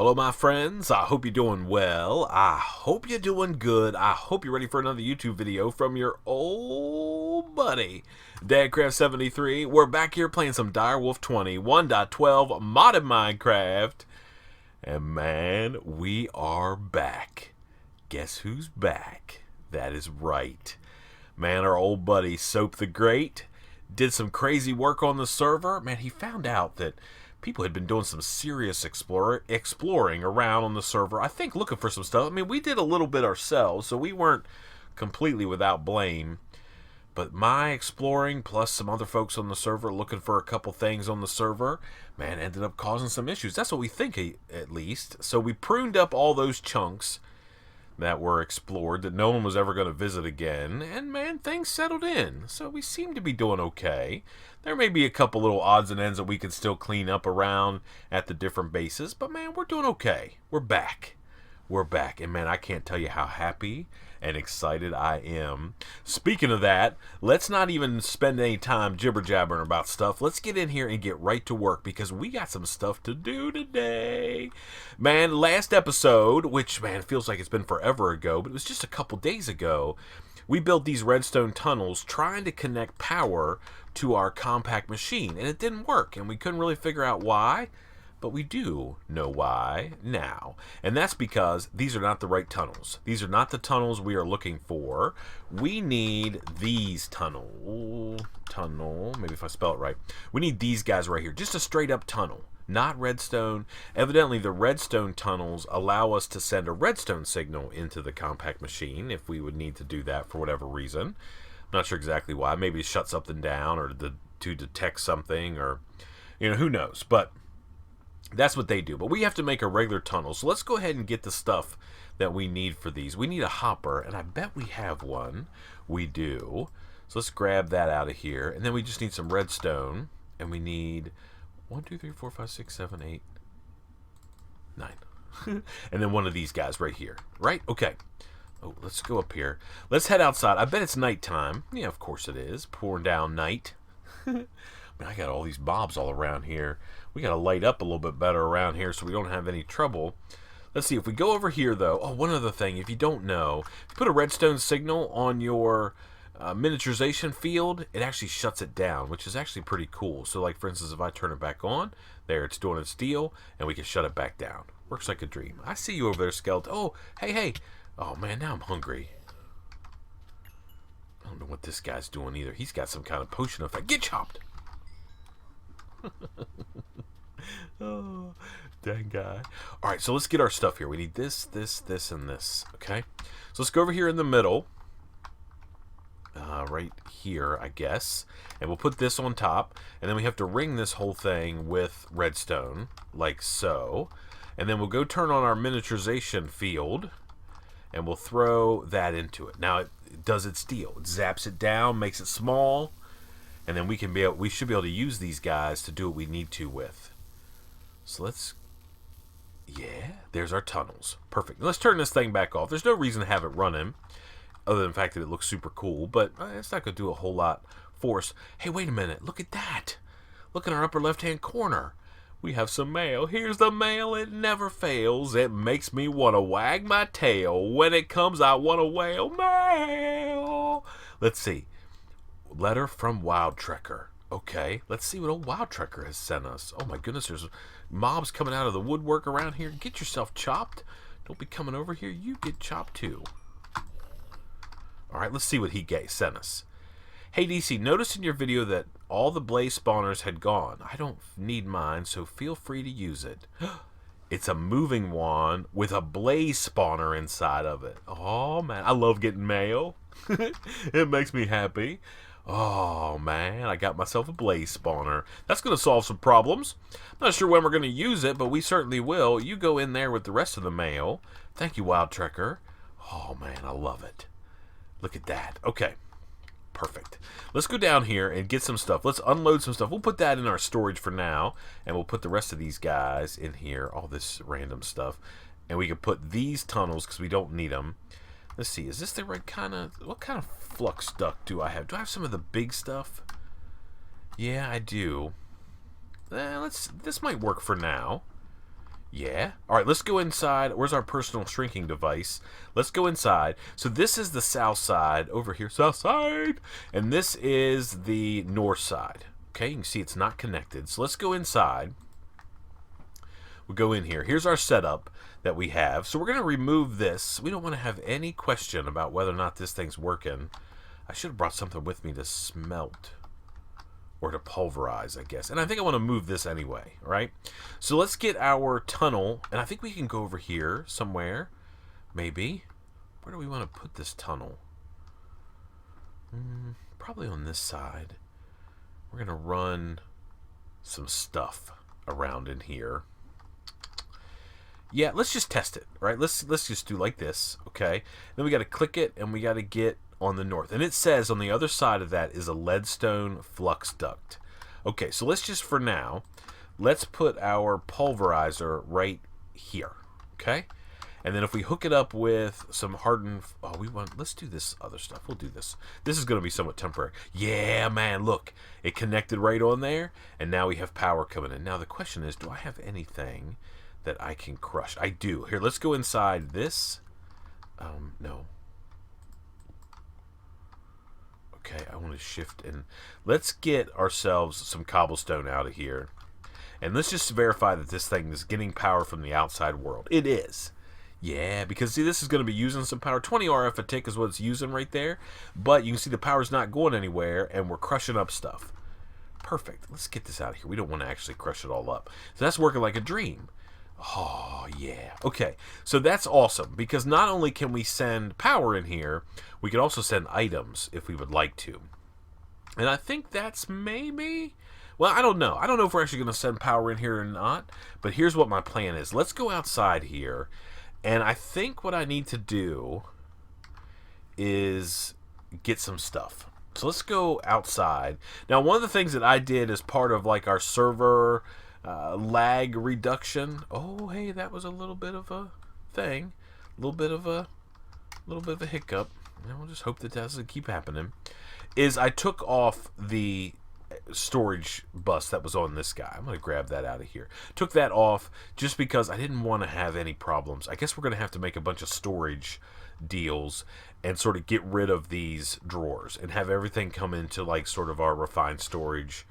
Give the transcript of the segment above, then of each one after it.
Hello, my friends. I hope you're doing well. I hope you're doing good. I hope you're ready for another YouTube video from your old buddy, DW20. We're back here playing some DW20 1.12 modded Minecraft. And man, we are back. Guess who's back? That is right. Man, our old buddy, Soap the Great, did some crazy work on the server. Man, he found out that people had been doing some serious exploring around on the server. I think looking for some stuff. I mean, we did a little bit ourselves, so we weren't completely without blame. But my exploring, plus some other folks on the server looking for a couple things on the server, man, ended up causing some issues. That's what we think, at least. So we pruned up all those chunks that were explored that no one was ever going to visit again, and man, things settled in. So we seem to be doing okay. There may be a couple little odds and ends that we can still clean up around at the different bases, but man, we're doing okay. We're back. We're back, and man, I can't tell you how happy and excited I am. Speaking of that, let's not even spend any time jibber-jabbering about stuff. Let's get in here and get right to work, because we got some stuff to do today. Man, last episode, which, man, feels like it's been forever ago, but it was just a couple days ago, we built these redstone tunnels trying to connect power to our compact machine, and it didn't work, and we couldn't really figure out why. But we do know why now. And that's because these are not the right tunnels. These are not the tunnels we are looking for. We need these tunnel, maybe if I spell it right. We need these guys right here. Just a straight up tunnel, not redstone. Evidently the redstone tunnels allow us to send a redstone signal into the compact machine if we would need to do that for whatever reason. I'm not sure exactly why. Maybe shut something down or to detect something, or, you know, who knows. But that's what they do. But we have to make a regular tunnel. So let's go ahead and get the stuff that we need for these. We need a hopper, and I bet we have one. We do. So let's grab that out of here. And then we just need some redstone. And we need 1, 2, 3, 4, 5, 6, 7, 8, 9. And then one of these guys right here. Right? Okay. Oh, let's go up here. Let's head outside. I bet it's nighttime. Yeah, of course it is. Pouring down night. Man, I got all these mobs all around here. We got to light up a little bit better around here so we don't have any trouble. Let's see, if we go over here, though. Oh, one other thing, if you don't know, if you put a redstone signal on your miniaturization field, it actually shuts it down, which is actually pretty cool. So, like, for instance, if I turn it back on, there, it's doing its deal, and we can shut it back down. Works like a dream. I see you over there, Skeleton. Oh, hey, hey. Oh, man, now I'm hungry. I don't know what this guy's doing either. He's got some kind of potion effect. Get chopped! Oh, dang guy. Alright, so let's get our stuff here. We need this, this, this, and this. Okay? So let's go over here in the middle. Right here, I guess. And we'll put this on top. And then we have to ring this whole thing with redstone, like so. And then we'll go turn on our miniaturization field. And we'll throw that into it. Now, it does its deal. It zaps it down, makes it small. And then we should be able to use these guys to do what we need to with. So let's, yeah, there's our tunnels. Perfect. Let's turn this thing back off. There's no reason to have it running, other than the fact that it looks super cool, but it's not going to do a whole lot for us. Hey, wait a minute. Look at that. Look in our upper left-hand corner. We have some mail. Here's the mail. It never fails. It makes me want to wag my tail. When it comes, I want to wail. Mail. Let's see. Letter from Wild Trekker. Okay, let's see what old Wild Trekker has sent us. Oh my goodness, there's mobs coming out of the woodwork around here. Get yourself chopped. Don't be coming over here. You get chopped too. Alright, let's see what he sent us. Hey DC, noticed in your video that all the blaze spawners had gone. I don't need mine, so feel free to use it. It's a moving wand with a blaze spawner inside of it. Oh man, I love getting mail. It makes me happy. Oh man, I got myself a blaze spawner. That's going to solve some problems. I'm not sure when we're going to use it, but we certainly will. You go in there with the rest of the mail. Thank you, Wild Trekker. Oh man, I love it. Look at that. Okay, perfect. Let's go down here and get some stuff. Let's unload some stuff. We'll put that in our storage for now, and we'll put the rest of these guys in here, all this random stuff. And we can put these tunnels, because we don't need them. Let's see, is this the right kind of, what kind of flux duct do I have? Do I have some of the big stuff? Yeah, I do. This might work for now. Yeah. All right, let's go inside. Where's our personal shrinking device? Let's go inside. So this is the south side over here, south side. And this is the north side. Okay, you can see it's not connected. So let's go inside. We'll go in here. Here's our setup that we have. So we're going to remove this. We don't want to have any question about whether or not this thing's working. I should have brought something with me to smelt. Or to pulverize, I guess. And I think I want to move this anyway, right? So let's get our tunnel. And I think we can go over here somewhere. Maybe. Where do we want to put this tunnel? Probably on this side. We're going to run some stuff around in here. Yeah, let's just test it, right? Let's just do like this, okay? Then we got to click it, and we got to get on the north. And it says on the other side of that is a leadstone flux duct. Okay, so let's just, for now, let's put our pulverizer right here, okay? And then if we hook it up with some hardened... Oh, let's do this other stuff. We'll do this. This is going to be somewhat temporary. Yeah, man, look. It connected right on there, and now we have power coming in. Now the question is, do I have anything that I can crush? I do. Here, let's go inside this. No. Okay, I want to shift and let's get ourselves some cobblestone out of here. And let's just verify that this thing is getting power from the outside world. It is. Yeah, because see, this is going to be using some power. 20 RF a tick is what it's using right there. But you can see the power's not going anywhere, and we're crushing up stuff. Perfect. Let's get this out of here. We don't want to actually crush it all up. So that's working like a dream. Oh, yeah. Okay, so that's awesome, because not only can we send power in here, we can also send items if we would like to. And I think that's maybe... Well, I don't know. I don't know if we're actually going to send power in here or not, but here's what my plan is. Let's go outside here, and I think what I need to do is get some stuff. So let's go outside. Now, one of the things that I did as part of like our server... lag reduction. Oh, hey, that was a little bit of a thing, a little bit of a hiccup. And we'll just hope that doesn't keep happening. Is I took off the storage bus that was on this guy. I'm gonna grab that out of here. Took that off just because I didn't want to have any problems. I guess we're gonna have to make a bunch of storage deals and sort of get rid of these drawers and have everything come into like sort of our refined storage.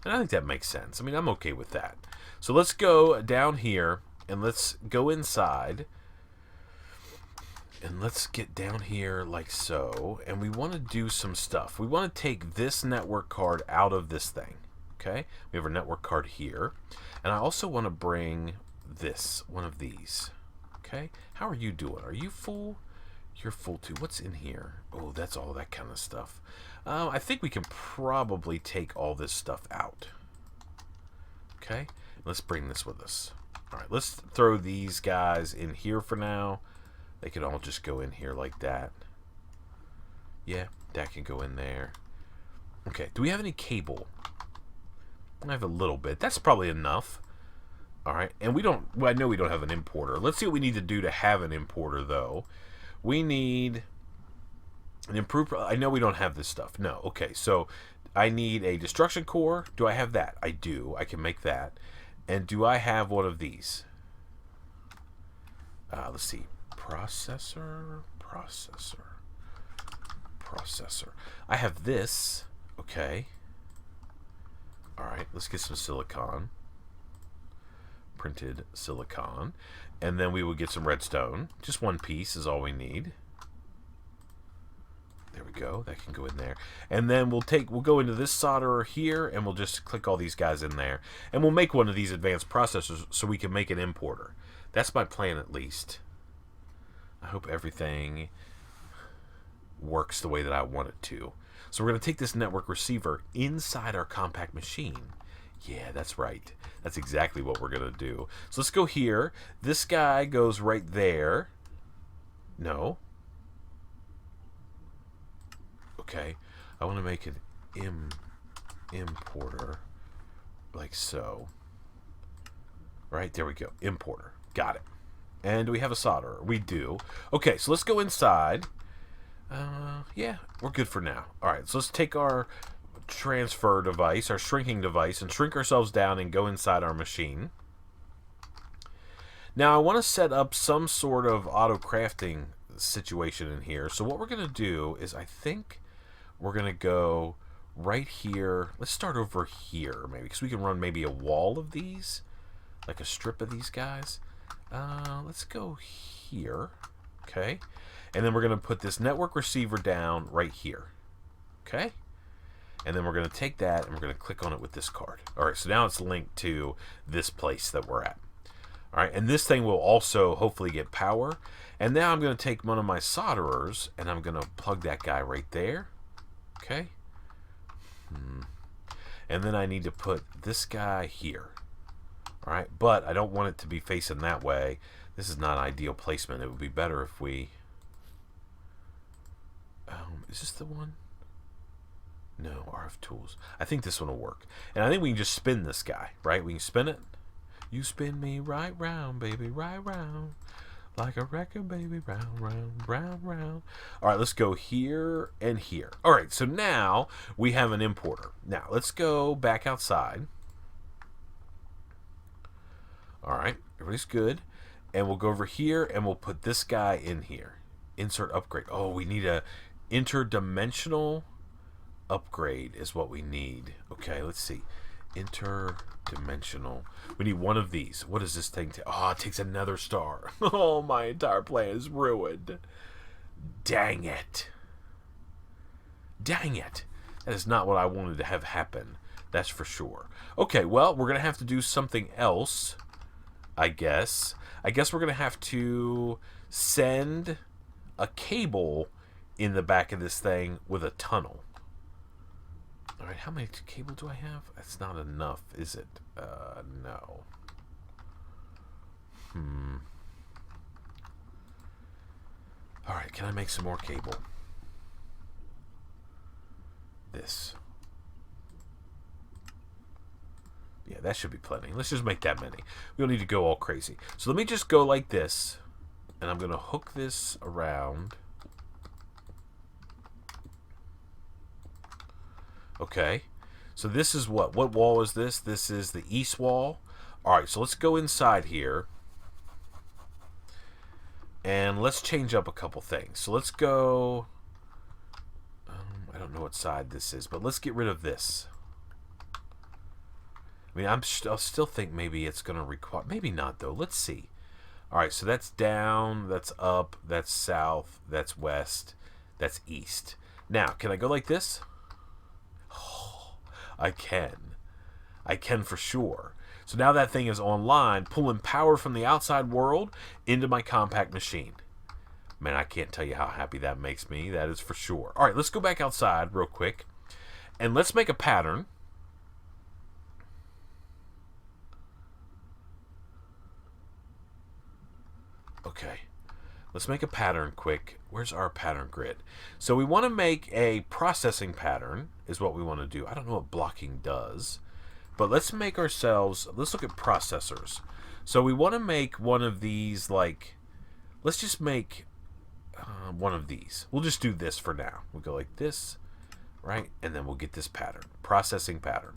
And I think that makes sense. I mean, I'm okay with that. So let's go down here, and let's go inside. And let's get down here like so. And we want to do some stuff. We want to take this network card out of this thing. Okay? We have our network card here. And I also want to bring this, one of these. Okay? How are you doing? Are you full? You're full too. What's in here? Oh, that's all that kind of stuff. I think we can probably take all this stuff out. Okay, let's bring this with us. All right, let's throw these guys in here for now. They can all just go in here like that. Yeah, that can go in there. Okay, do we have any cable? I have a little bit. That's probably enough. All right, and we don't... Well, I know we don't have an importer. Let's see what we need to do to have an importer, though. We need... an improved... I know we don't have this stuff. No. Okay, so I need a destruction core. Do I have that? I do. I can make that. And do I have one of these? Let's see. Processor. I have this. Okay. Alright, let's get some silicon. Printed silicon. And then we will get some redstone. Just one piece is all we need. There we go. That can go in there. And then we'll go into this solderer here, and we'll just click all these guys in there. And we'll make one of these advanced processors so we can make an importer. That's my plan, at least. I hope everything works the way that I want it to. So we're going to take this network receiver inside our compact machine. Yeah, that's right. That's exactly what we're going to do. So let's go here. This guy goes right there. No. Okay. I want to make an importer like so. Right, there we go. Importer. Got it. And do we have a solderer? We do. Okay, so let's go inside. Yeah, we're good for now. Alright, so let's take our transfer device, our shrinking device, and shrink ourselves down and go inside our machine. Now I want to set up some sort of auto crafting situation in here. So what we're going to do is I think we're going to go right here. Let's start over here maybe, because we can run maybe a wall of these, like a strip of these guys. Let's go here. Okay. And then we're going to put this network receiver down right here. Okay. And then we're going to take that and we're going to click on it with this card. All right, so now it's linked to this place that we're at. All right, and this thing will also hopefully get power. And now I'm going to take one of my solderers and I'm going to plug that guy right there. Okay. And then I need to put this guy here. All right, but I don't want it to be facing that way. This is not ideal placement. It would be better if we... is this the one? No, RF tools. I think this one will work. And I think we can just spin this guy, right? We can spin it. You spin me right round, baby, right round. Like a record, baby, round, round, round, round. All right, let's go here and here. All right, so now we have an importer. Now, let's go back outside. All right, everybody's good. And we'll go over here and we'll put this guy in here. Insert upgrade. Oh, we need a interdimensional upgrade is what we need. Okay, let's see. Interdimensional. We need one of these. What does this thing take? Oh, it takes another star. Oh, my entire plan is ruined. Dang it. Dang it. That is not what I wanted to have happen. That's for sure. Okay, well, we're going to have to do something else, I guess. I guess we're going to have to send a cable in the back of this thing with a tunnel. All right, how many cable do I have? That's not enough, is it? No. All right, can I make some more cable? This. Yeah, that should be plenty. Let's just make that many. We don't need to go all crazy. So let me just go like this, and I'm going to hook this around. Okay, so this is what wall is this? This is the east wall. All right, so let's go inside here. And let's change up a couple things. So let's go... I don't know what side this is, but let's get rid of this. I mean, I'll still think maybe it's going to require... Maybe not, though. Let's see. All right, so that's down, that's up, that's south, that's west, that's east. Now, can I go like this? I can. I can for sure. So now that thing is online, pulling power from the outside world into my compact machine. Man, I can't tell you how happy that makes me. That is for sure. All right, let's go back outside real quick. And let's make a pattern. Okay. Let's make a pattern quick. Where's our pattern grid? So we want to make a processing pattern is what we want to do. I don't know what blocking does, but let's make ourselves, let's look at processors. So we want to make one of these, like, let's just make one of these. We'll just do this for now. We'll go like this, right? And then we'll get this pattern, processing pattern.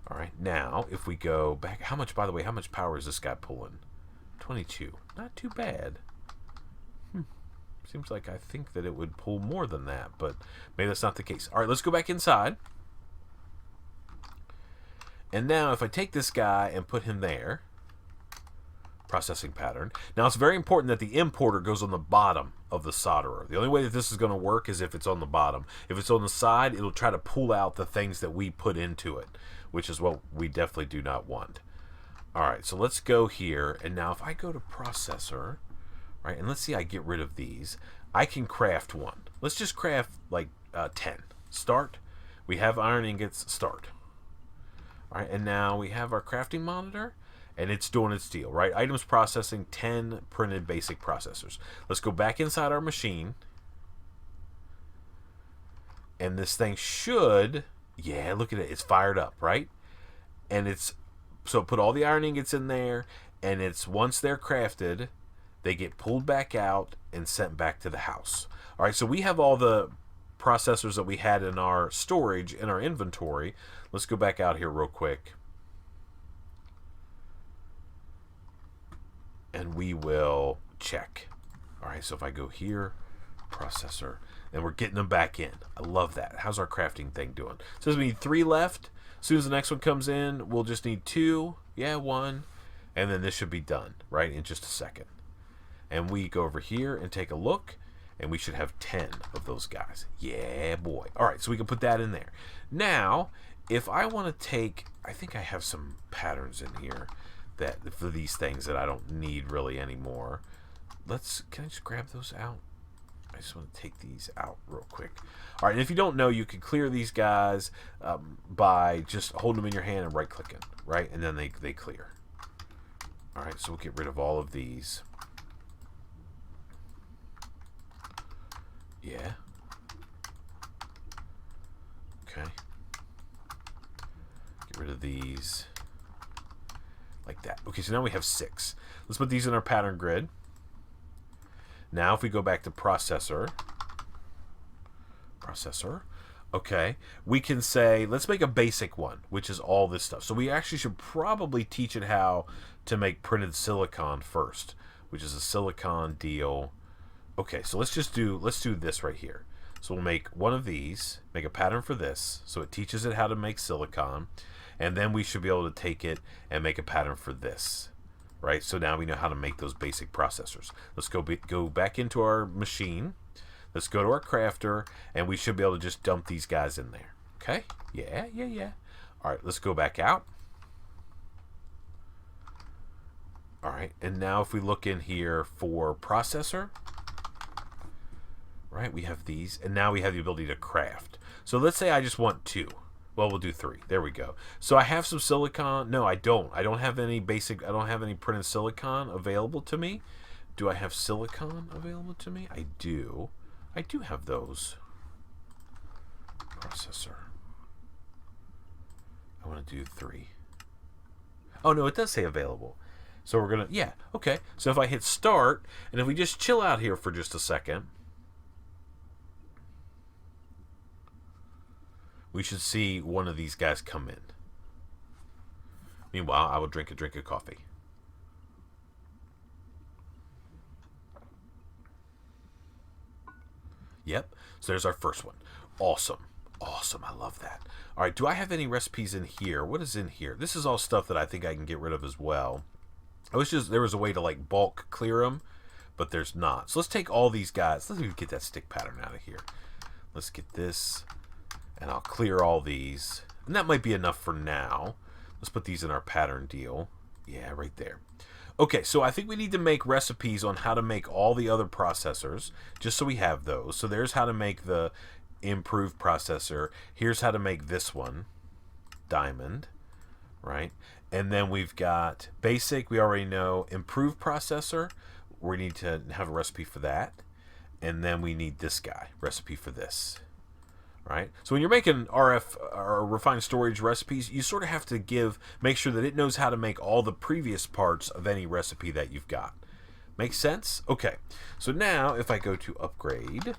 All right, now if we go back, how much, by the way, how much power is this guy pulling? 22. Not too bad. Seems like I think that it would pull more than that, but maybe that's not the case. All right, let's go back inside. And now if I take this guy and put him there, processing pattern. Now it's very important that the importer goes on the bottom of the solderer. The only way that this is going to work is if it's on the bottom. If it's on the side, it'll try to pull out the things that we put into it, which is what we definitely do not want. All right, so let's go here. And now if I go to processor... Right, and let's see, I get rid of these. I can craft one. Let's just craft like 10. Start. We have iron ingots. Start. All right, and now we have our crafting monitor, and it's doing its deal. Right, items processing 10 printed basic processors. Let's go back inside our machine, and this thing should, yeah, look at it. It's fired up, right? And it's so put all the iron ingots in there, and it's once they're crafted. They get pulled back out and sent back to the house. All right, so we have all the processors that we had in our storage, in our inventory. Let's go back out here real quick. and we will check. All right, so if I go here, processor, and we're getting them back in. I love that. How's our crafting thing doing? It says we need 3 left. As soon as the next one comes in, we'll just need 2. Yeah, 1. And then this should be done, right, in just a second. And we go over here and take a look, and we should have 10 of those guys. Yeah, boy. All right, so we can put that in there. Now, if I want to take, I think I have some patterns in here that for these things that I don't need really anymore. Can I just grab those out? I just want to take these out real quick. All right, and if you don't know, you can clear these guys by just holding them in your hand and right-clicking, right? And then they clear. All right, so we'll get rid of all of these. Yeah. Okay. Get rid of these. Like that. Okay, so now we have 6. Let's put these in our pattern grid. Now if we go back to processor, okay, we can say, let's make a basic one, which is all this stuff. So we actually should probably teach it how to make printed silicon first, which is a silicon deal. Okay, so let's do this right here. So we'll make one of these, make a pattern for this, so it teaches it how to make silicon, and then we should be able to take it and make a pattern for this. Right, so now we know how to make those basic processors. Let's go back into our machine. Let's go to our crafter, and we should be able to just dump these guys in there. Okay? Yeah. All right, let's go back out. All right, and now if we look in here for processor, right, we have these, and now we have the ability to craft. So let's say I just want 2. Well, we'll do 3. There we go. So I have some silicon. No, I don't. I don't have any printed silicon available to me. Do I have silicon available to me? I do. I do have those. Processor. I want to do 3. Oh, no, it does say available. So we're going to, yeah, okay. So if I hit start, and if we just chill out here for just a second, we should see one of these guys come in. Meanwhile, I will drink a drink of coffee. Yep. So there's our first one. Awesome. Awesome. I love that. All right. Do I have any recipes in here? What is in here? This is all stuff that I think I can get rid of as well. There was a way to like bulk clear them, but there's not. So let's take all these guys. Let's even get that stick pattern out of here. Let's get this. And I'll clear all these. And that might be enough for now. Let's put these in our pattern deal. Yeah, right there. Okay, so I think we need to make recipes on how to make all the other processors, just so we have those. So there's how to make the improved processor. Here's how to make this one, diamond, right? And then we've got basic, we already know. Improved processor, we need to have a recipe for that. And then we need this guy, recipe for this. Right? So when you're making RF or refined storage recipes, you sort of have to make sure that it knows how to make all the previous parts of any recipe that you've got. Make sense? Okay. So now if I go to upgrade,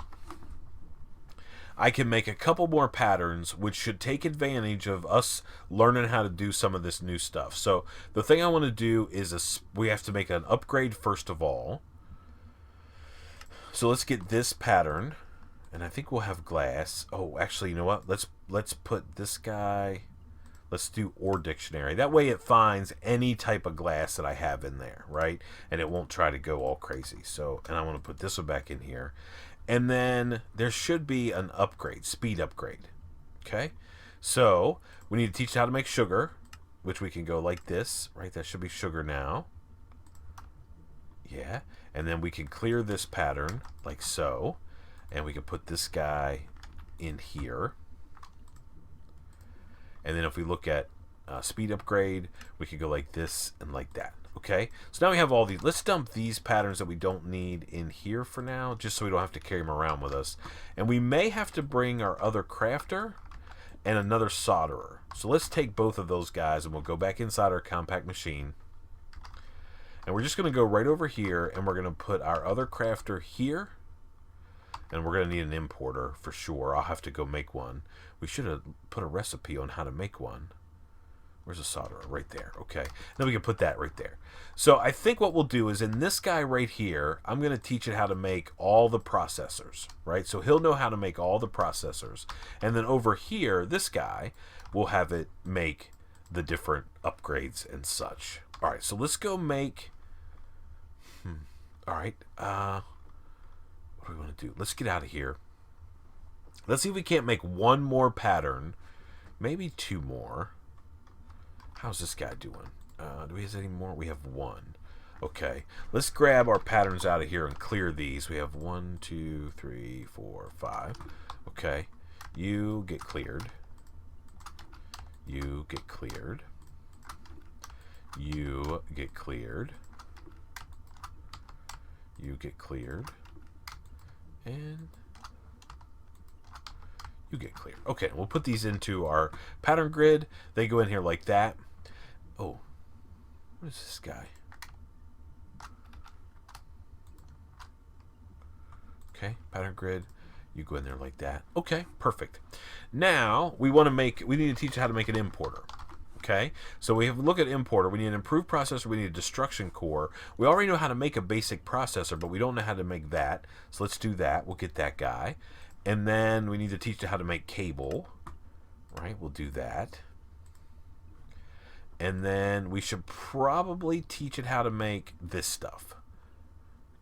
I can make a couple more patterns which should take advantage of us learning how to do some of this new stuff. So the thing I want to do is we have to make an upgrade first of all. So let's get this pattern. And I think we'll have glass. Oh, actually, you know what? Let's put this guy. Let's do OR dictionary. That way it finds any type of glass that I have in there, right? And it won't try to go all crazy. So, and I want to put this one back in here. And then there should be an upgrade, speed upgrade. Okay? So, we need to teach how to make sugar, which we can go like this, right? That should be sugar now. Yeah. And then we can clear this pattern like so. And we can put this guy in here. And then if we look at speed upgrade, we can go like this and like that. Okay, so now we have all these. Let's dump these patterns that we don't need in here for now, just so we don't have to carry them around with us. And we may have to bring our other crafter and another solderer. So let's take both of those guys and we'll go back inside our compact machine. And we're just going to go right over here and we're going to put our other crafter here. And we're going to need an importer for sure. I'll have to go make one. We should have put a recipe on how to make one. Where's the solderer? Right there. Okay. Then we can put that right there. So I think what we'll do is in this guy right here, I'm going to teach it how to make all the processors, right? So he'll know how to make all the processors. And then over here, this guy, we'll have it make the different upgrades and such. All right, so let's go make... All right. What do we want to do? Let's get out of here. Let's see if we can't make one more pattern. Maybe two more. How's this guy doing? Do we have any more? We have one. Okay. Let's grab our patterns out of here and clear these. We have 1, 2, 3, 4, 5. Okay. You get cleared. You get cleared. You get cleared. You get cleared. And you get cleared. Okay, we'll put these into our pattern grid. They go in here like that. Oh, what is this guy? Okay, pattern grid. You go in there like that. Okay, perfect. Now we need to teach how to make an importer. Okay, so we have to look at importer. We need an improved processor. We need a destruction core. We already know how to make a basic processor, but we don't know how to make that. So let's do that. We'll get that guy. And then we need to teach it how to make cable. Right, we'll do that. And then we should probably teach it how to make this stuff.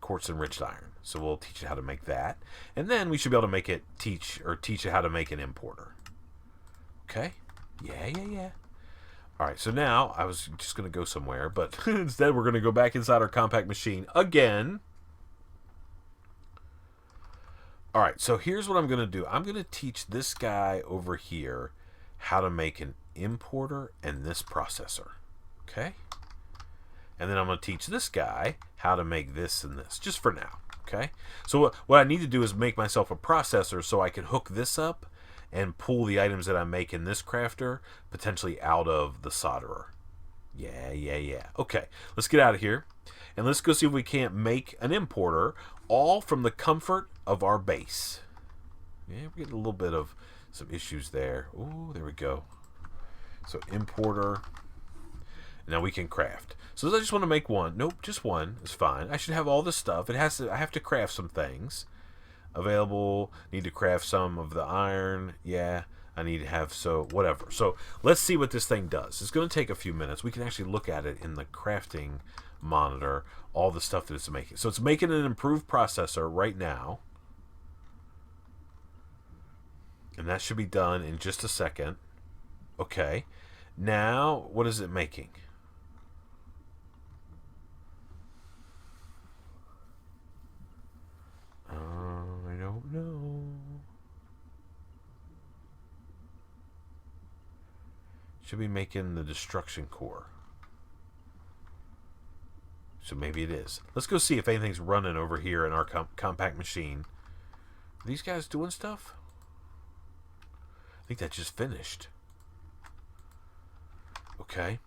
Quartz enriched iron. So we'll teach it how to make that. And then we should be able to make it teach it how to make an importer. Okay? Yeah. All right, so now I was just going to go somewhere, but instead we're going to go back inside our compact machine again. All right, so here's what I'm going to do. I'm going to teach this guy over here how to make an importer and this processor. Okay? And then I'm going to teach this guy how to make this and this, just for now. Okay? So what I need to do is make myself a processor so I can hook this up and pull the items that I make in this crafter potentially out of the solderer. Yeah. Okay, let's get out of here. And let's go see if we can't make an importer all from the comfort of our base. Yeah, we're getting a little bit of some issues there. Ooh, there we go. So importer. Now we can craft. So I just want to make one. Nope, just one is fine. I should have all this stuff. I have to craft some things. Available, need to craft some of the iron. Yeah, I need to have whatever. So let's see what this thing does. It's going to take a few minutes. We can actually look at it in the crafting monitor, all the stuff that it's making. So it's making an improved processor right now. And that should be done in just a second. Okay. Now, what is it making? I don't know. Should be making the destruction core. So maybe it is. Let's go see if anything's running over here in our compact machine. Are these guys doing stuff? I think that just finished. Okay.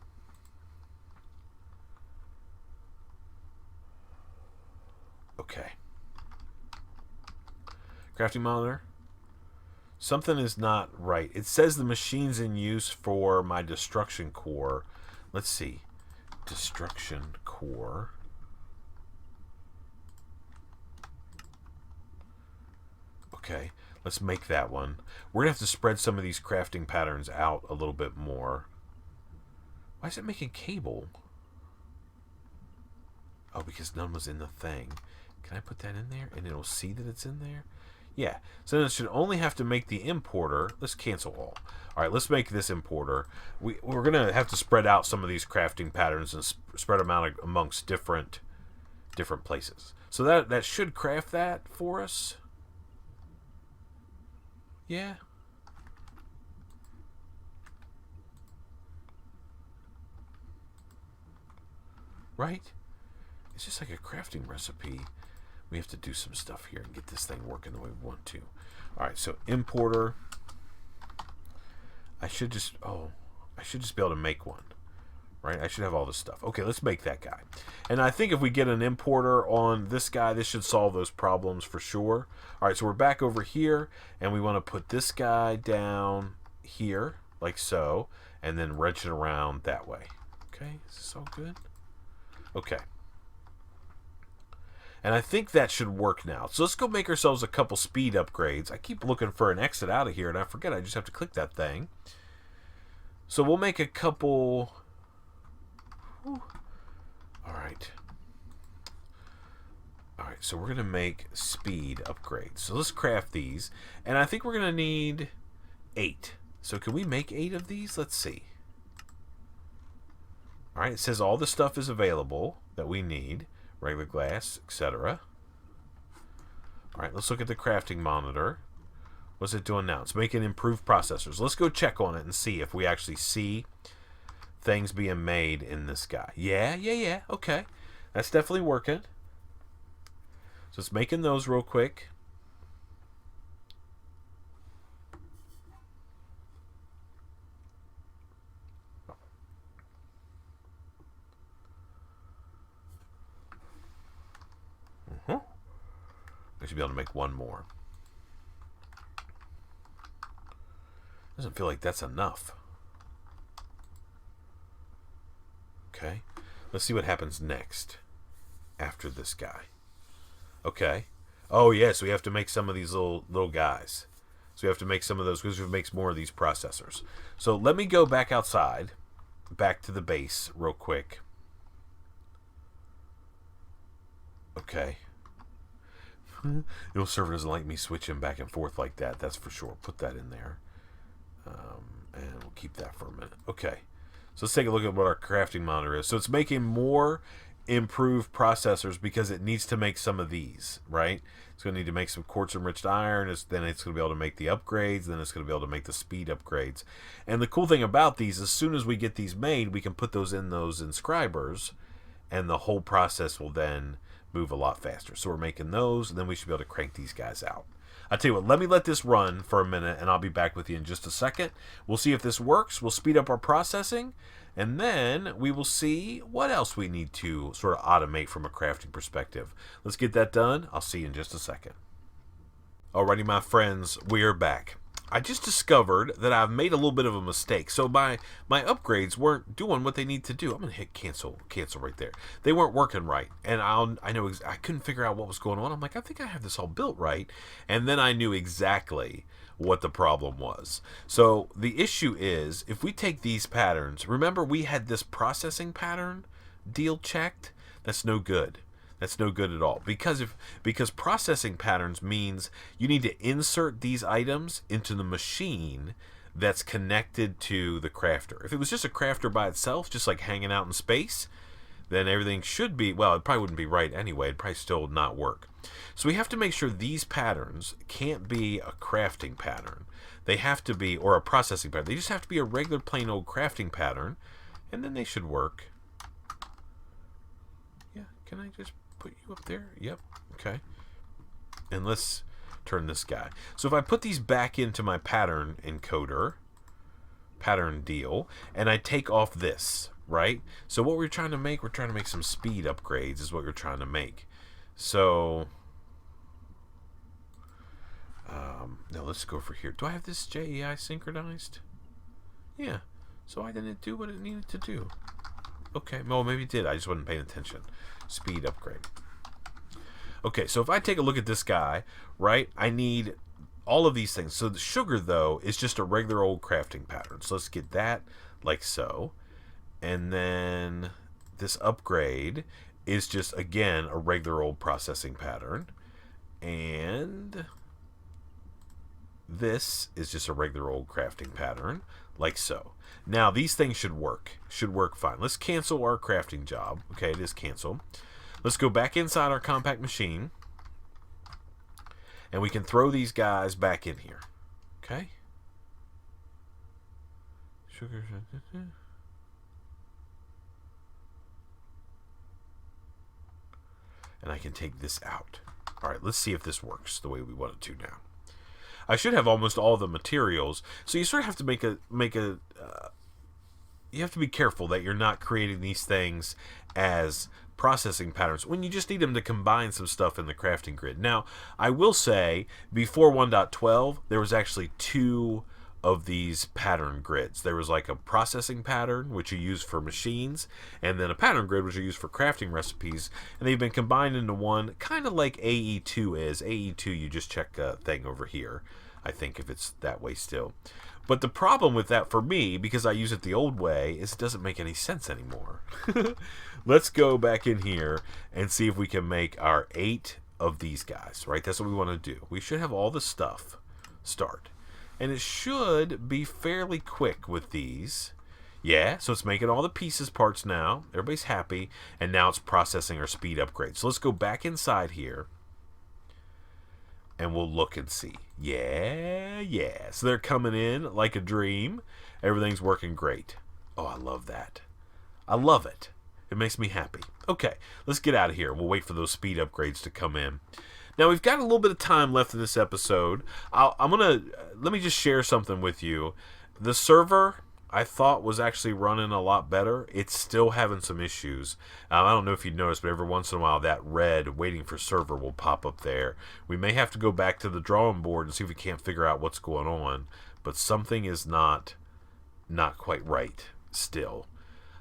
Okay. Crafting monitor. Something is not right. It says the machine's in use for my destruction core. Let's see. Destruction core. Okay, let's make that one. We're going to have to spread some of these crafting patterns out a little bit more. Why is it making cable? Oh, because none was in the thing. Can I put that in there and it'll see that it's in there? Yeah, so then it should only have to make the importer. Let's cancel all. All right, let's make this importer. We're going to have to spread out some of these crafting patterns and spread them out amongst different places. So that should craft that for us. Yeah. Right? It's just like a crafting recipe. We have to do some stuff here and get this thing working the way we want to. All right, so importer. I should just be able to make one, right? I should have all this stuff. Okay, let's make that guy. And I think if we get an importer on this guy, this should solve those problems for sure. All right, so we're back over here, and we want to put this guy down here, like so. and then wrench it around that way. Okay, is this all good? Okay. And I think that should work now. So let's go make ourselves a couple speed upgrades. I keep looking for an exit out of here, and I forget I just have to click that thing. So we'll make a couple... Whew. All right. All right, so we're going to make speed upgrades. So let's craft these. And I think we're going to need 8. So can we make 8 of these? Let's see. All right, it says all the stuff is available that we need. Regular glass, etc. All right, let's look at the crafting monitor. What's it doing now? It's making improved processors. Let's go check on it and see if we actually see things being made in this guy. Yeah. Okay. That's definitely working. So it's making those real quick. I should be able to make one more. Doesn't feel like that's enough. Okay. Let's see what happens next after this guy. Okay. Oh, yes, we have to make some of these little guys. So we have to make some of those because it makes more of these processors. So let me go back outside, back to the base real quick. Okay. Your server doesn't like me switching back and forth like that. That's for sure. Put that in there. And we'll keep that for a minute. Okay. So let's take a look at what our crafting monitor is. So it's making more improved processors because it needs to make some of these, right? It's going to need to make some quartz enriched iron. Then it's going to be able to make the upgrades. Then it's going to be able to make the speed upgrades. And the cool thing about these, as soon as we get these made, we can put those in those inscribers, and the whole process will then move a lot faster. So we're making those, and then we should be able to crank these guys out. I tell you what, let me let this run for a minute, and I'll be back with you in just a second. We'll see if this works. We'll speed up our processing, and then we will see what else we need to sort of automate from a crafting perspective. Let's get that done. I'll see you in just a second. Alrighty, my friends, we are back. I just discovered that I've made a little bit of a mistake. So my upgrades weren't doing what they need to do. I'm going to hit cancel right there. They weren't working right. And I couldn't figure out what was going on. I'm like, I think I have this all built right. And then I knew exactly what the problem was. So the issue is, if we take these patterns, remember we had this processing pattern deal checked? That's no good. That's no good at all, because processing patterns means you need to insert these items into the machine that's connected to the crafter. If it was just a crafter by itself, just like hanging out in space, then everything should be, well, it probably wouldn't be right anyway. It'd probably still not work. So we have to make sure these patterns can't be a crafting pattern. They have to be, or a processing pattern. They just have to be a regular plain old crafting pattern, and then they should work. Yeah, can I just put you up there? Yep. Okay. And let's turn this guy. So if I put these back into my pattern encoder, pattern deal, and I take off this, right? So what we're trying to make some speed upgrades is what we're trying to make. So now let's go for here. Do I have this JEI synchronized? Yeah. So I didn't do what it needed to do. Okay, well, maybe it did. I just wasn't paying attention. Speed upgrade. Okay, so if I take a look at this guy, right, I need all of these things. So the sugar, though, is just a regular old crafting pattern. So let's get that like so. And then this upgrade is just, again, a regular old processing pattern. And this is just a regular old crafting pattern, like so. Now, these things should work fine. Let's cancel our crafting job. Okay, it is canceled. Let's go back inside our compact machine, and we can throw these guys back in here. Okay? Sugar. And I can take this out. All right, let's see if this works the way we want it to now. I should have almost all the materials, so you sort of have to you have to be careful that you're not creating these things as processing patterns when you just need them to combine some stuff in the crafting grid. Now, I will say, before 1.12, there was actually two of these pattern grids. There was like a processing pattern, which you use for machines, and then a pattern grid, which you use for crafting recipes, and they've been combined into one, kind of like AE2 is. AE2, you just check a thing over here, I think, if it's that way still. But the problem with that for me, because I use it the old way, is it doesn't make any sense anymore. Let's go back in here and see if we can make our 8 of these guys, right? That's what we want to do. We should have all the stuff start. And it should be fairly quick with these. Yeah, so it's making all the pieces parts now. Everybody's happy. And now it's processing our speed upgrade. So let's go back inside here. And we'll look and see. Yeah. So they're coming in like a dream. Everything's working great. Oh, I love that. I love it. It makes me happy. Okay, let's get out of here. We'll wait for those speed upgrades to come in. Now, we've got a little bit of time left in this episode. Let me just share something with you. The server, I thought, was actually running a lot better. It's still having some issues. I don't know if you noticed, but every once in a while that red waiting for server will pop up there. We may have to go back to the drawing board and see if we can't figure out what's going on. But something is not quite right still.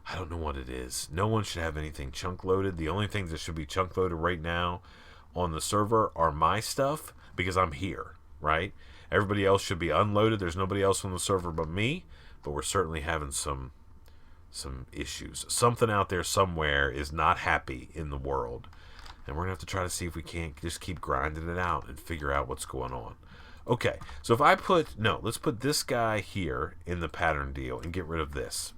I don't know what it is. No one should have anything chunk loaded. The only things that should be chunk loaded right now on the server are my stuff, because I'm here, right? Everybody else should be unloaded. There's nobody else on the server but me, but we're certainly having some issues. Something out there somewhere is not happy in the world, and we're gonna have to try to see if we can't just keep grinding it out and figure out what's going on. Okay, so if I let's put this guy here in the pattern deal and get rid of this.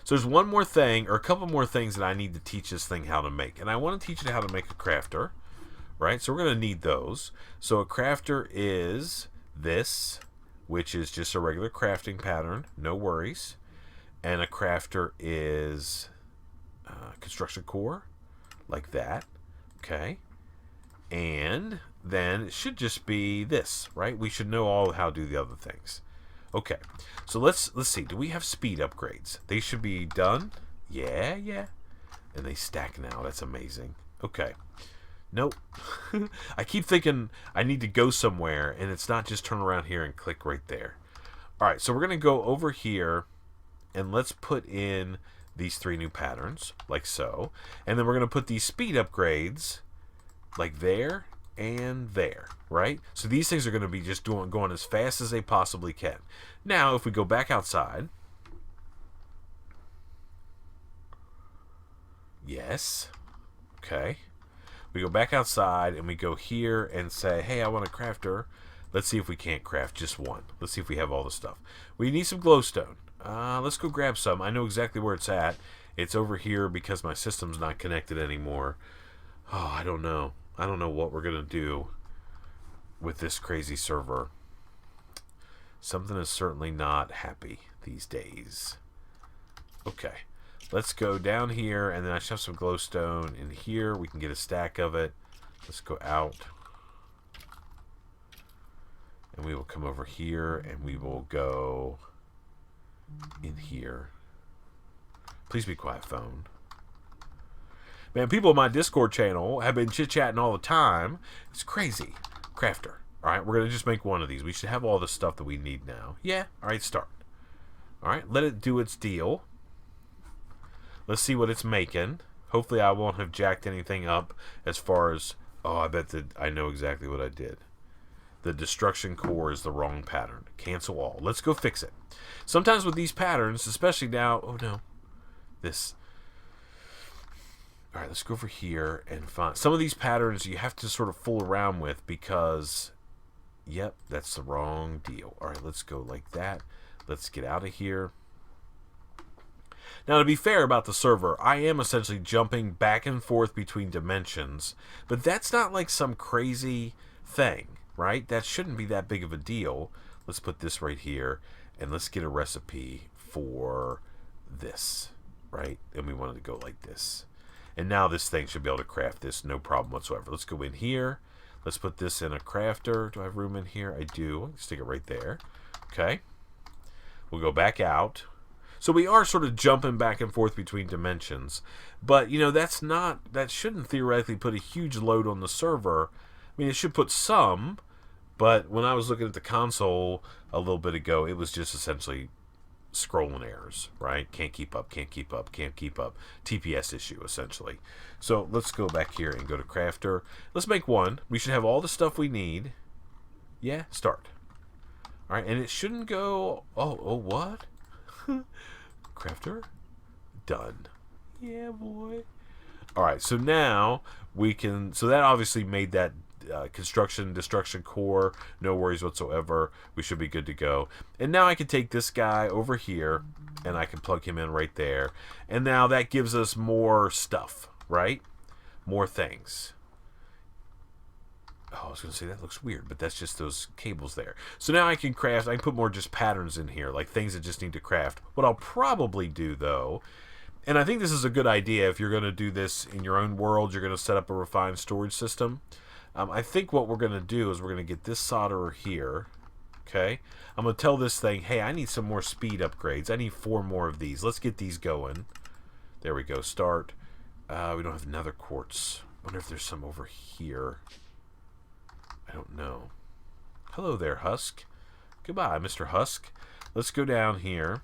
So there's one more thing, or a couple more things that I need to teach this thing how to make. And I want to teach it how to make a crafter, right? So we're going to need those. So a crafter is this, which is just a regular crafting pattern, no worries. And a crafter is construction core, like that, okay? And then it should just be this, right? We should know all how to do the other things. Okay, so let's see. Do we have speed upgrades? They should be done. Yeah. And they stack now. That's amazing. Okay. Nope. I keep thinking I need to go somewhere, and it's not just turn around here and click right there. All right, so we're going to go over here, and let's put in these 3 new patterns, like so. And then we're going to put these speed upgrades like there and there, right? So these things are going to be just going as fast as they possibly can. Now, if we go back outside, yes, okay. We go back outside and we go here and say, hey, I want a crafter. Let's see if we can't craft just one. Let's see if we have all the stuff. We need some glowstone. Let's go grab some. I know exactly where it's at. It's over here because my system's not connected anymore. Oh, I don't know. I don't know what we're going to do with this crazy server. Something is certainly not happy these days. Okay. Let's go down here, and then I should have some glowstone in here. We can get a stack of it. Let's go out. And we will come over here, and we will go in here. Please be quiet, phone. Man, people in my Discord channel have been chit-chatting all the time. It's crazy. Crafter. All right, we're going to just make one of these. We should have all the stuff that we need now. Yeah? All right, start. All right, let it do its deal. Let's see what it's making. Hopefully I won't have jacked anything up as far as... Oh, I bet that I know exactly what I did. The destruction core is the wrong pattern. Cancel all. Let's go fix it. Sometimes with these patterns, especially now... Oh, no. This... All right, let's go over here and find... Some of these patterns you have to sort of fool around with because... Yep, that's the wrong deal. All right, let's go like that. Let's get out of here. Now, to be fair about the server, I am essentially jumping back and forth between dimensions, but that's not like some crazy thing, right? That shouldn't be that big of a deal. Let's put this right here, and let's get a recipe for this, right? And we want it to go like this. And now this thing should be able to craft this, no problem whatsoever. Let's go in here. Let's put this in a crafter. Do I have room in here? I do. Stick it right there. Okay. We'll go back out. So we are sort of jumping back and forth between dimensions. But, you know, that shouldn't theoretically put a huge load on the server. I mean, it should put some, But when I was looking at the console a little bit ago, it was just essentially scrolling errors, right? Can't keep up, can't keep up, can't keep up. TPS issue, essentially. So let's go back here and go to Crafter. Let's make one. We should have all the stuff we need. Yeah, start. All right, and it shouldn't go... Oh, what? Crafter? Done. Yeah, boy. All right, so now we can... So that obviously made that construction, destruction core. No worries whatsoever. We should be good to go. And now I can take this guy over here, and I can plug him in right there. And now that gives us more stuff, right? More things. Oh, I was going to say that looks weird, but that's just those cables there. So now I can craft, I can put more just patterns in here, like things that just need to craft. What I'll probably do, though, and I think this is a good idea if you're going to do this in your own world, you're going to set up a refined storage system. I think what we're going to do is we're going to get this solderer here, okay? I'm going to tell this thing, hey, I need some more speed upgrades. I need 4 more of these. Let's get these going. There we go, start. We don't have nether quartz. Wonder if there's some over here. I don't know. Hello there, Husk. Goodbye, Mr. Husk. Let's go down here.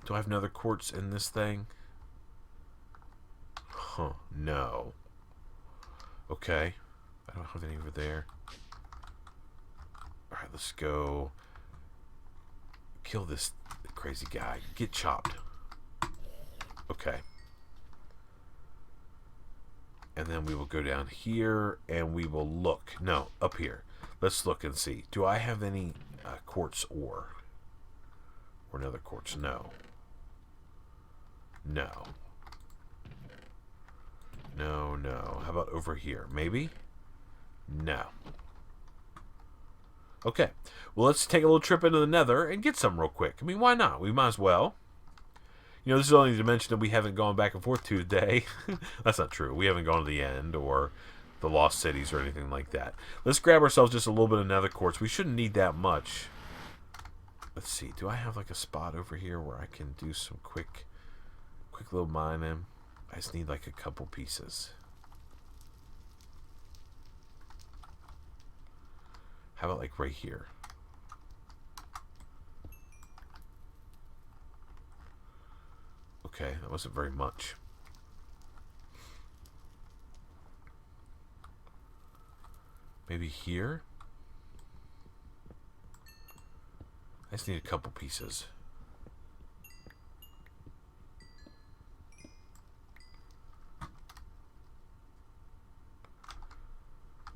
Do I have another quartz in this thing? Huh, no. Okay. I don't have any over there. Alright, let's go kill this crazy guy. Get chopped. Okay. And then we will go down here and we will look. No, up here. Let's look and see. Do I have any quartz ore? Or another quartz? No. No. No, no. How about over here? Maybe? No. Okay. Well, let's take a little trip into the nether and get some real quick. I mean, why not? We might as well. You know, this is only the dimension that we haven't gone back and forth to today. That's not true. We haven't gone to the end or the lost cities or anything like that. Let's grab ourselves just a little bit of nether quartz. We shouldn't need that much. Let's see. Do I have like a spot over here where I can do some quick little mining? I just need like a couple pieces. How about like right here? Okay, that wasn't very much. Maybe here? I just need a couple pieces.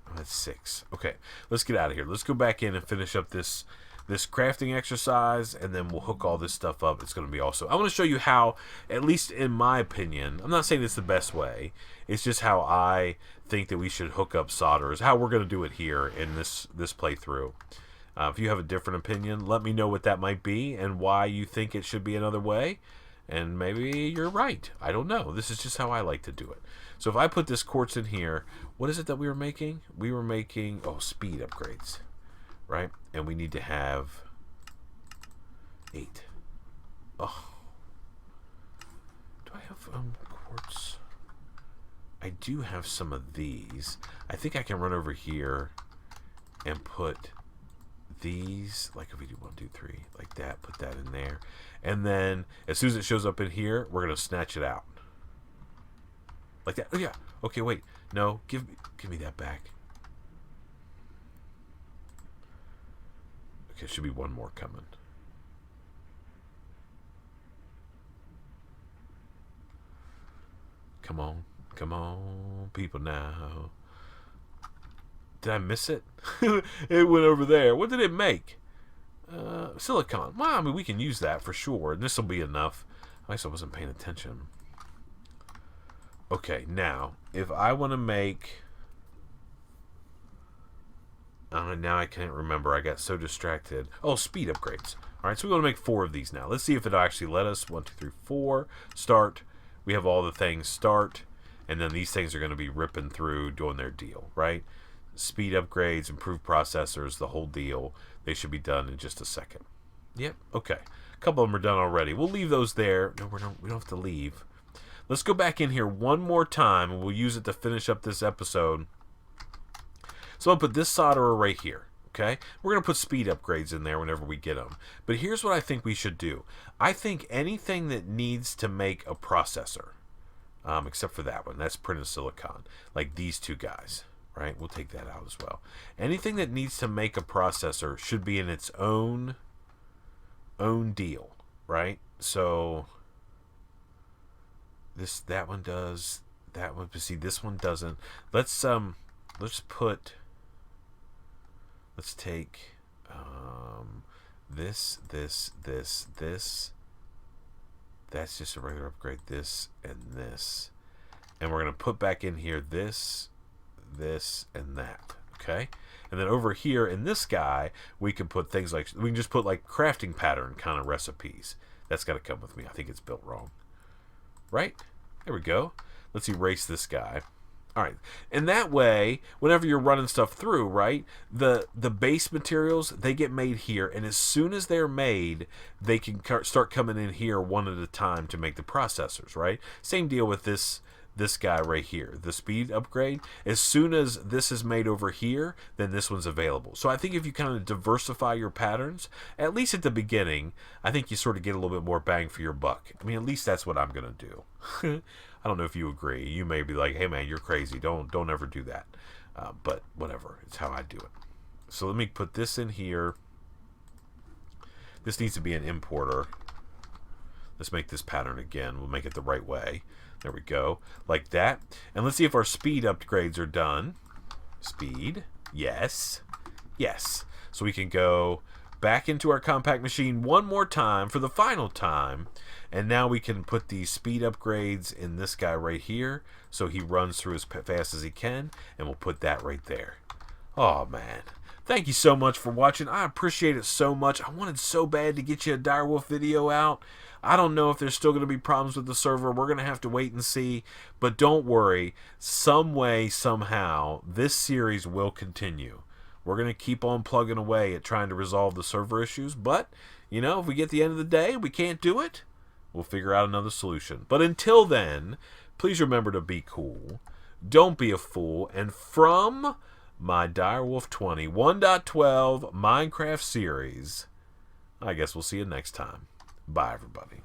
Oh, that's 6. Okay, let's get out of here. Let's go back in and finish up this crafting exercise, and then we'll hook all this stuff up. It's going to be awesome. I want to show you how, at least in my opinion, I'm not saying it's the best way, it's just how I think that we should hook up solderers, how we're going to do it here in this playthrough. If you have a different opinion, let me know what that might be and why you think it should be another way, and maybe you're right. I don't know. This is just how I like to do it. So if I put this quartz in here, what is it that we were making? We were making, speed upgrades. Right? And we need to have 8. Oh. Do I have quartz? I do have some of these. I think I can run over here and put these, like if we do 1, 2, 3, like that, put that in there. And then as soon as it shows up in here, we're going to snatch it out. Like that. Oh yeah. Okay, wait. No, give me that back. Okay, should be one more coming. Come on, people now. Did I miss it? It went over there. What did it make? Silicon. Well, I mean, we can use that for sure. And this will be enough. I guess I wasn't paying attention. Okay, now, if I want to make... now I can't remember. I got so distracted. Oh, speed upgrades. All right, so we're going to make 4 of these now. Let's see if it'll actually let us. 1, 2, 3, 4. Start. We have all the things. Start. And then these things are going to be ripping through, doing their deal, right? Speed upgrades, improved processors, the whole deal. They should be done in just a second. Yep, okay. A couple of them are done already. We'll leave those there. No, we don't have to leave. Let's go back in here one more time, and we'll use it to finish up this episode. So I'll put this solderer right here. Okay, we're going to put speed upgrades in there whenever we get them. But here's what I think we should do. I think anything that needs to make a processor, except for that one, that's printed silicon, like these two guys, right? We'll take that out as well. Anything that needs to make a processor should be in its own deal, right? So that one does, that one, but see, this one doesn't. Let's take this. That's just a regular upgrade. This and this, and we're gonna put back in here this, and that. Okay, and then over here in this guy, we can put things like, we can just put like crafting pattern kind of recipes. That's got to come with me. I think it's built wrong. Right? There we go. Let's erase this guy. All right, and that way, whenever you're running stuff through, right, the base materials, they get made here, and as soon as they're made, they can start coming in here one at a time to make the processors, right? Same deal with this guy right here, the speed upgrade. As soon as this is made over here, then this one's available. So I think if you kind of diversify your patterns, at least at the beginning, I think you sort of get a little bit more bang for your buck. I mean, at least that's what I'm going to do. I don't know if you agree. You may be like, hey man, you're crazy. Don't ever do that. But whatever. It's how I do it. So let me put this in here. This needs to be an importer. Let's make this pattern again. We'll make it the right way. There we go. Like that. And let's see if our speed upgrades are done. Speed. Yes. Yes. So we can go back into our compact machine one more time for the final time. And now we can put these speed upgrades in this guy right here, so he runs through as fast as he can, and we'll put that right there. Oh man, thank you so much for watching. I appreciate it so much. I wanted so bad to get you a Direwolf video out. I don't know if there's still going to be problems with the server. We're going to have to wait and see, but don't worry. Some way, somehow, this series will continue. We're going to keep on plugging away at trying to resolve the server issues, but, you know, if we get to the end of the day, we can't do it, we'll figure out another solution. But until then, please remember to be cool. Don't be a fool. And from my DW20 1.12 Minecraft series, I guess we'll see you next time. Bye, everybody.